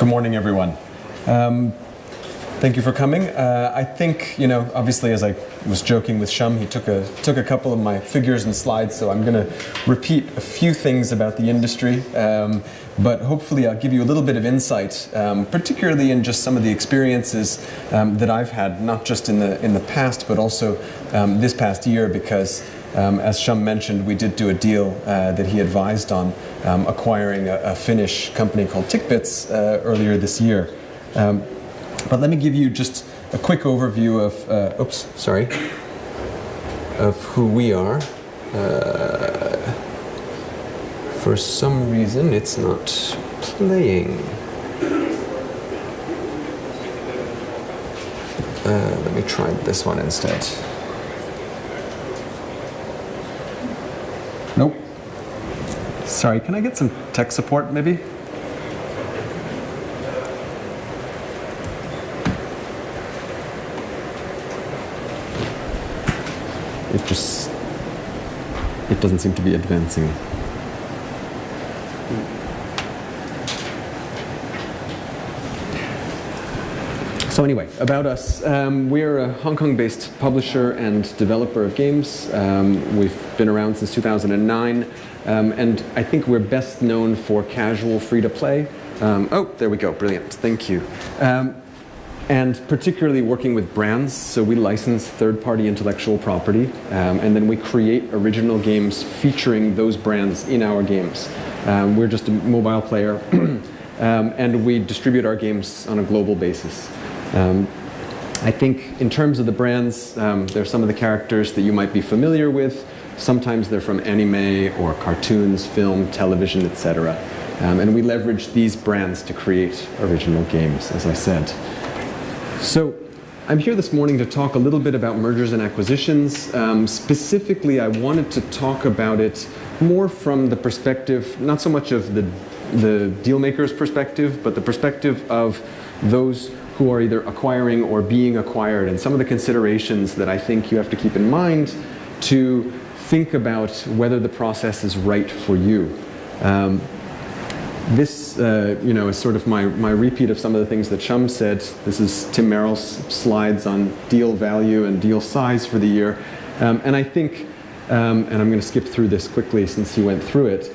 Good morning, everyone. Thank you for coming. I think, obviously, as I was joking with Shum, he took a couple of my figures and slides, so I'm going to repeat a few things about the industry, but hopefully I'll give you a little bit of insight, particularly in just some of the experiences that I've had, not just in the past, but also this past year, because as Shum mentioned, we did do a deal that he advised on, acquiring a Finnish company called dicusses earlier this year. But let me give you just a quick overview of who we are. For some reason, it's not playing. Let me try this one instead. Nope. Sorry, can I get some tech support, maybe? It doesn't seem to be advancing. So anyway, about us. We're a Hong Kong-based publisher and developer of games. We've been around since 2009, and I think we're best known for casual free-to-play. There we go, brilliant, thank you. And particularly working with brands, so we license third-party intellectual property, and then we create original games featuring those brands in our games. We're just a mobile player, and we distribute our games on a global basis. I think in terms of the brands, they're some of the characters that you might be familiar with. Sometimes they're from anime or cartoons, film, television, etc. And we leverage these brands to create original games, as I said. So I'm here this morning to talk a little bit about mergers and acquisitions. Specifically, I wanted to talk about it more from the perspective, not so much of the deal maker's perspective, but the perspective of those who are either acquiring or being acquired, and some of the considerations that I think you have to keep in mind to think about whether the process is right for you. This, is sort of my repeat of some of the things that Shum said. This is Tim Merrill's slides on deal value and deal size for the year. And I think, and I'm going to skip through this quickly since he went through it.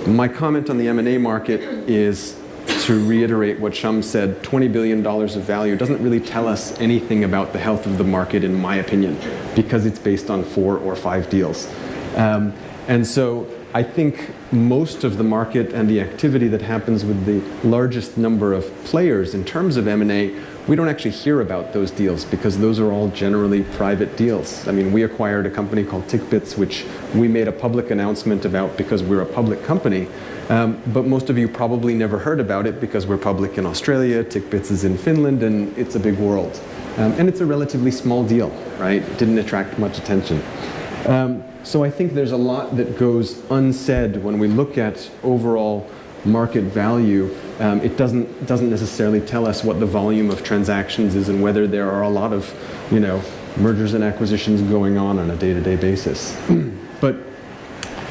My comment on the M&A market is to reiterate what Shum said. $20 billion of value doesn't really tell us anything about the health of the market, in my opinion, because it's based on 4 or 5 deals. And so I think most of the market and the activity that happens with the largest number of players in terms of M&A, we don't actually hear about those deals because those are all generally private deals. I mean, we acquired a company called dicusses, which we made a public announcement about because we're a public company. But most of you probably never heard about it because we're public in Australia, dicusses is in Finland, and it's a big world. And it's a relatively small deal, right? It didn't attract much attention. So I think there's a lot that goes unsaid when we look at overall market value. It doesn't necessarily tell us what the volume of transactions is and whether there are a lot of, mergers and acquisitions going on a day-to-day basis. But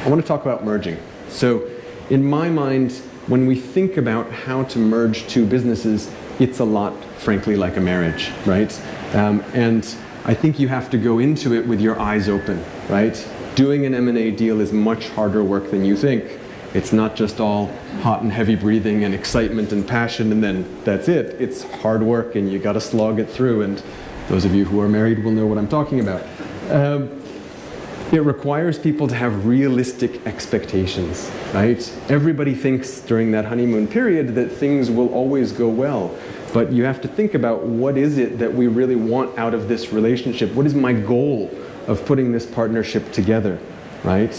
I want to talk about merging. So in my mind, when we think about how to merge two businesses, it's a lot, frankly, like a marriage, right? And I think you have to go into it with your eyes open, right? Doing an M&A deal is much harder work than you think. It's not just all hot and heavy breathing and excitement and passion and then that's it. It's hard work and you got to slog it through, and those of you who are married will know what I'm talking about. It requires people to have realistic expectations, right? Everybody thinks during that honeymoon period that things will always go well. But you have to think about, what is it that we really want out of this relationship? What is my goal of putting this partnership together, right?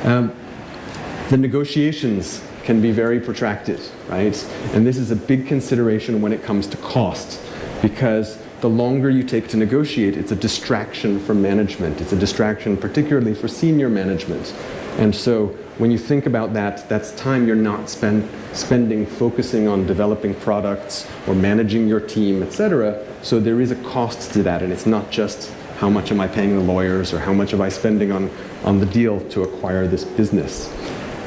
The negotiations can be very protracted, right? And this is a big consideration when it comes to cost, because the longer you take to negotiate, it's a distraction for management. It's a distraction particularly for senior management. And so when you think about that, that's time you're not spending focusing on developing products or managing your team, etc. So there is a cost to that, and it's not just how much am I paying the lawyers or how much am I spending on the deal to acquire this business.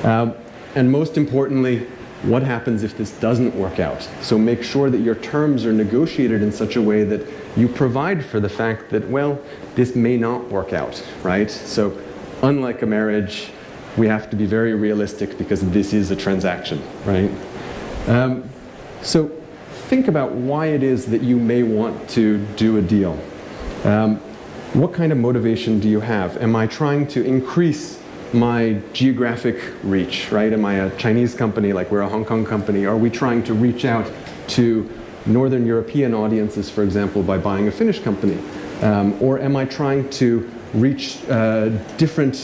And most importantly, what happens if this doesn't work out? So make sure that your terms are negotiated in such a way that you provide for the fact that, well, this may not work out, right? So unlike a marriage, we have to be very realistic because this is a transaction, right? So think about why it is that you may want to do a deal. What kind of motivation do you have? Am I trying to increase my geographic reach, right? Am I a Chinese company like we're a Hong Kong company? Are we trying to reach out to Northern European audiences, for example, by buying a Finnish company? Or am I trying to reach different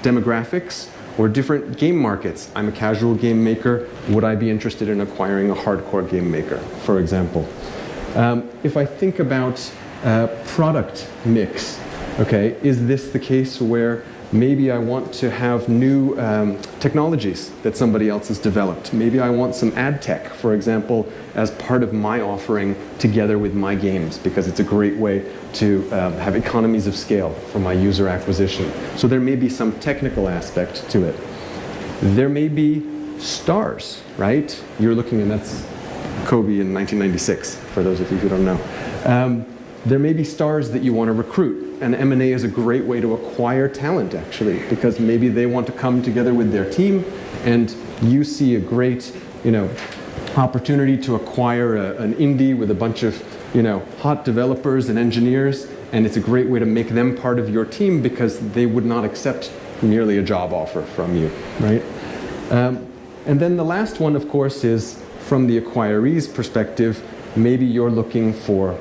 demographics or different game markets? I'm a casual game maker. Would I be interested in acquiring a hardcore game maker, for example? If I think about product mix, okay, is this the case where maybe I want to have new technologies that somebody else has developed? Maybe I want some ad tech, for example, as part of my offering together with my games, because it's a great way to have economies of scale for my user acquisition. So there may be some technical aspect to it. There may be stars, right? You're looking, and that's Kobe in 1996, for those of you who don't know. There may be stars that you want to recruit, and M&A is a great way to acquire talent, actually, because maybe they want to come together with their team, and you see a great, opportunity to acquire an indie with a bunch of, hot developers and engineers, and it's a great way to make them part of your team because they would not accept merely a job offer from you, right? And then the last one, of course, is from the acquiree's perspective. Maybe you're looking for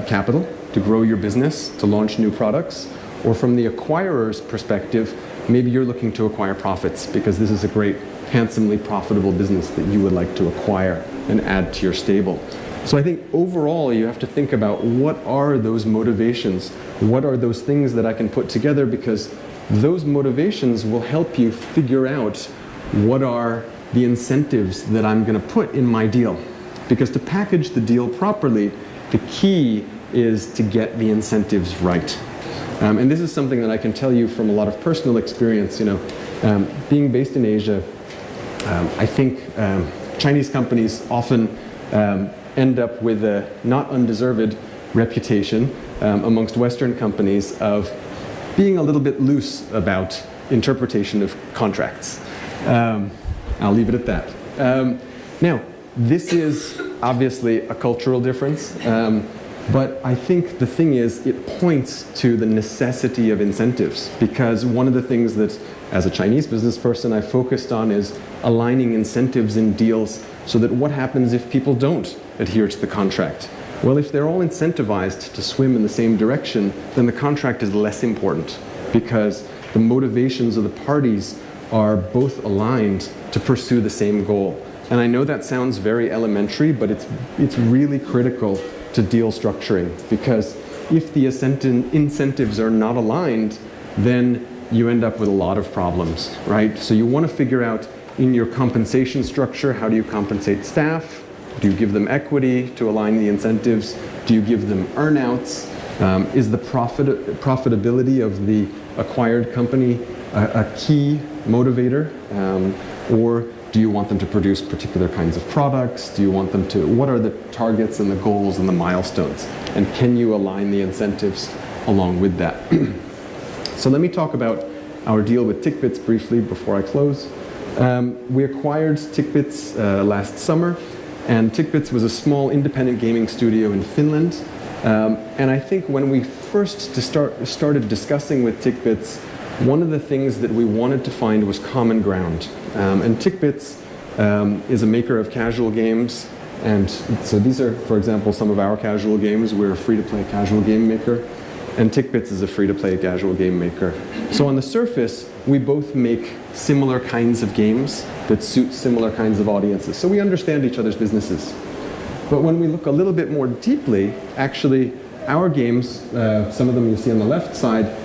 capital to grow your business, to launch new products, or from the acquirer's perspective, maybe you're looking to acquire profits because this is a great, handsomely profitable business that you would like to acquire and add to your stable. So I think overall you have to think about what are those motivations, what are those things that I can put together, because those motivations will help you figure out what are the incentives that I'm going to put in my deal. Because to package the deal properly, the key is to get the incentives right. And this is something that I can tell you from a lot of personal experience. Being based in Asia, I think Chinese companies often end up with a not undeserved reputation amongst Western companies of being a little bit loose about interpretation of contracts. I'll leave it at that. Now, this is obviously a cultural difference, but I think the thing is it points to the necessity of incentives, because one of the things that as a Chinese business person I focused on is aligning incentives in deals so that what happens if people don't adhere to the contract? Well, if they're all incentivized to swim in the same direction, then the contract is less important because the motivations of the parties are both aligned to pursue the same goal. And I know that sounds very elementary, but it's really critical to deal structuring, because if the incentives are not aligned, then you end up with a lot of problems, right? So you want to figure out in your compensation structure, how do you compensate staff? Do you give them equity to align the incentives? Do you give them earnouts? Is the profitability of the acquired company a key motivator? Or do you want them to produce particular kinds of products? Do you want them to, what are the targets and the goals and the milestones? And can you align the incentives along with that? So let me talk about our deal with TickBits briefly before I close. We acquired TickBits last summer, and TickBits was a small independent gaming studio in Finland. And I think when we first started discussing with TickBits, one of the things that we wanted to find was common ground. And TickBits is a maker of casual games. And so these are, for example, some of our casual games. We're a free-to-play casual game maker. And TickBits is a free-to-play casual game maker. So on the surface, we both make similar kinds of games that suit similar kinds of audiences. So we understand each other's businesses. But when we look a little bit more deeply, actually, our games, some of them you see on the left side,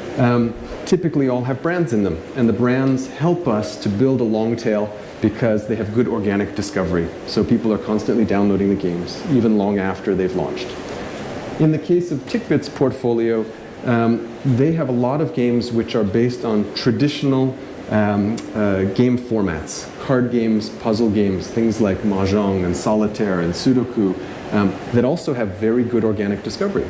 typically all have brands in them. And the brands help us to build a long tail because they have good organic discovery. So people are constantly downloading the games, even long after they've launched. In the case of TickBits' portfolio, they have a lot of games which are based on traditional game formats, card games, puzzle games, things like Mahjong and Solitaire and Sudoku, that also have very good organic discovery.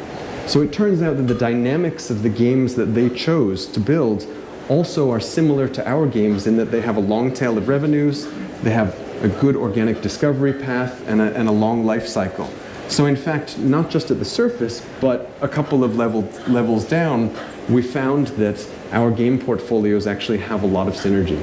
So it turns out that the dynamics of the games that they chose to build also are similar to our games in that they have a long tail of revenues, they have a good organic discovery path, and a long life cycle. So in fact, not just at the surface, but a couple of levels down, we found that our game portfolios actually have a lot of synergy.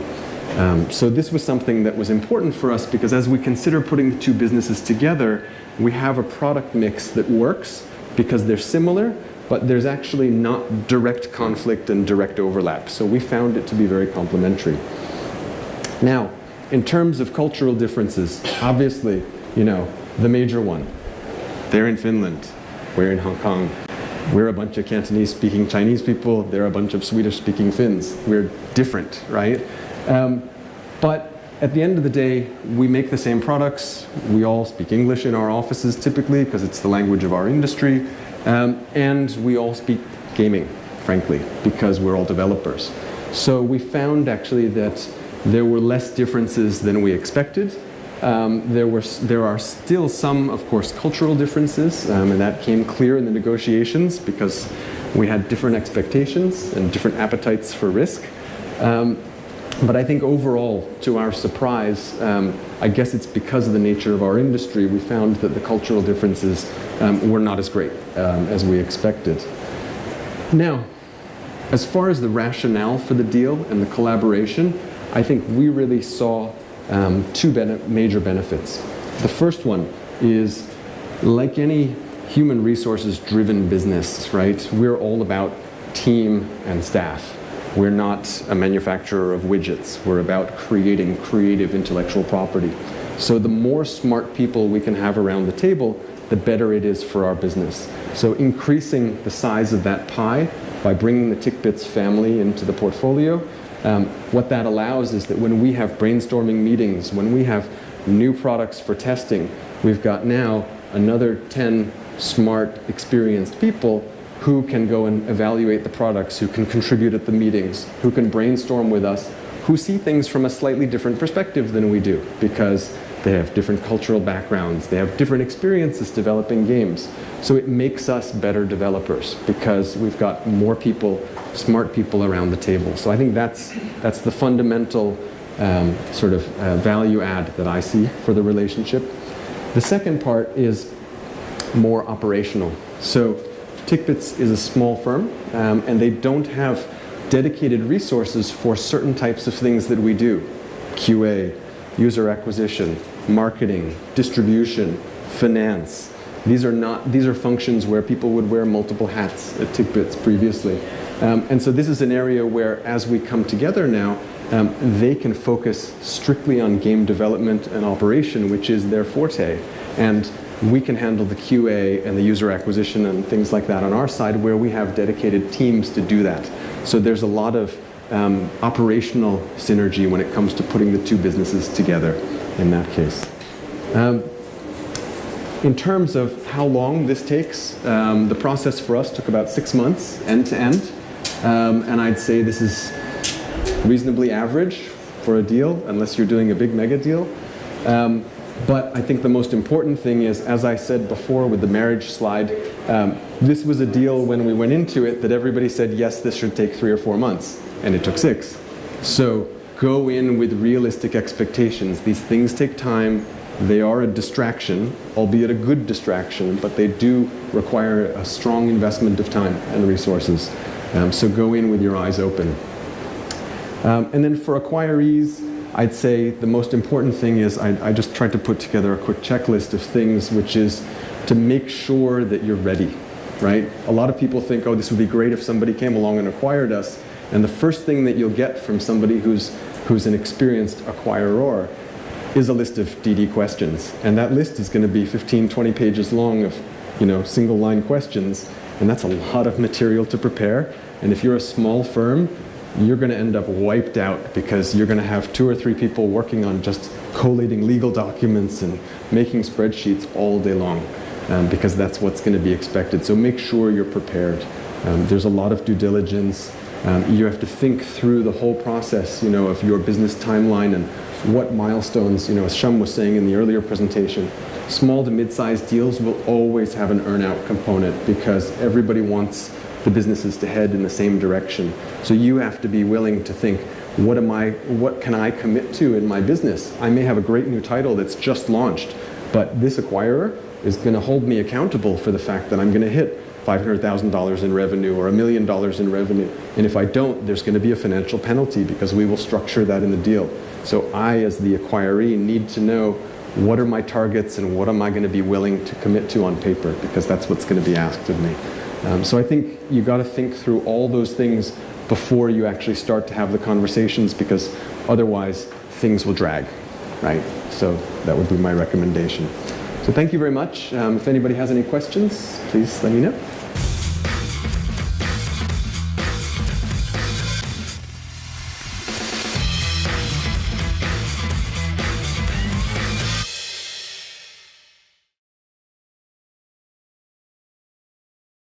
So this was something that was important for us because as we consider putting the two businesses together, we have a product mix that works because they're similar, but there's actually not direct conflict and direct overlap. So we found it to be very complementary. Now, in terms of cultural differences, obviously, you know, the major one. They're in Finland, we're in Hong Kong. We're a bunch of Cantonese-speaking Chinese people, they're a bunch of Swedish-speaking Finns. We're different, right? But at the end of the day, we make the same products. We all speak English in our offices typically because it's the language of our industry. And we all speak gaming, frankly, because we're all developers. So we found actually that there were less differences than we expected. There are still some, of course, cultural differences, and that came clear in the negotiations because we had different expectations and different appetites for risk. But I think overall, to our surprise, I guess it's because of the nature of our industry, we found that the cultural differences were not as great as we expected. Now, as far as the rationale for the deal and the collaboration, I think we really saw two major benefits. The first one is, like any human resources driven business, right? We're all about team and staff. We're not a manufacturer of widgets. We're about creating creative intellectual property. So the more smart people we can have around the table, the better it is for our business. So increasing the size of that pie by bringing the TickBits family into the portfolio, what that allows is that when we have brainstorming meetings, when we have new products for testing, we've got now another 10 smart, experienced people who can go and evaluate the products, who can contribute at the meetings, who can brainstorm with us, who see things from a slightly different perspective than we do because they have different cultural backgrounds, they have different experiences developing games. So it makes us better developers because we've got more people, smart people around the table. So I think that's the fundamental sort of value add that I see for the relationship. The second part is more operational. So TickBits is a small firm, and they don't have dedicated resources for certain types of things that we do. QA, user acquisition, marketing, distribution, finance. These are functions where people would wear multiple hats at TickBits previously. And so this is an area where, as we come together now, they can focus strictly on game development and operation, which is their forte. And we can handle the QA and the user acquisition and things like that on our side where we have dedicated teams to do that. So there's a lot of operational synergy when it comes to putting the two businesses together in that case. In terms of how long this takes, the process for us took about 6 months end to end. And I'd say this is reasonably average for a deal, unless you're doing a big mega deal. But I think the most important thing is, as I said before with the marriage slide, this was a deal when we went into it that everybody said, yes, this should take 3 or 4 months, and it took 6. So go in with realistic expectations. These things take time. They are a distraction, albeit a good distraction, but they do require a strong investment of time and resources. So go in with your eyes open. And then for acquirees, I'd say the most important thing is I just tried to put together a quick checklist of things, which is to make sure that you're ready, right? A lot of people think, oh, this would be great if somebody came along and acquired us. And the first thing that you'll get from somebody who's an experienced acquirer is a list of DD questions. And that list is going to be 15, 20 pages long of, single line questions. And that's a lot of material to prepare. And if you're a small firm, you're going to end up wiped out because you're going to have 2 or 3 people working on just collating legal documents and making spreadsheets all day long because that's what's going to be expected. So make sure you're prepared. There's a lot of due diligence. You have to think through the whole process, of your business timeline and what milestones, as Shum was saying in the earlier presentation, small to mid-sized deals will always have an earn-out component because everybody wants the businesses to head in the same direction. So you have to be willing to think, what can I commit to in my business? I may have a great new title that's just launched, but this acquirer is going to hold me accountable for the fact that I'm going to hit $500,000 in revenue or $1 million in revenue. And if I don't, there's going to be a financial penalty because we will structure that in the deal. So I, as the acquiree, need to know what are my targets and what am I going to be willing to commit to on paper, because that's what's going to be asked of me. So I think you got to think through all those things before you actually start to have the conversations, because otherwise things will drag, right? So that would be my recommendation. So thank you very much. If anybody has any questions, please let me know.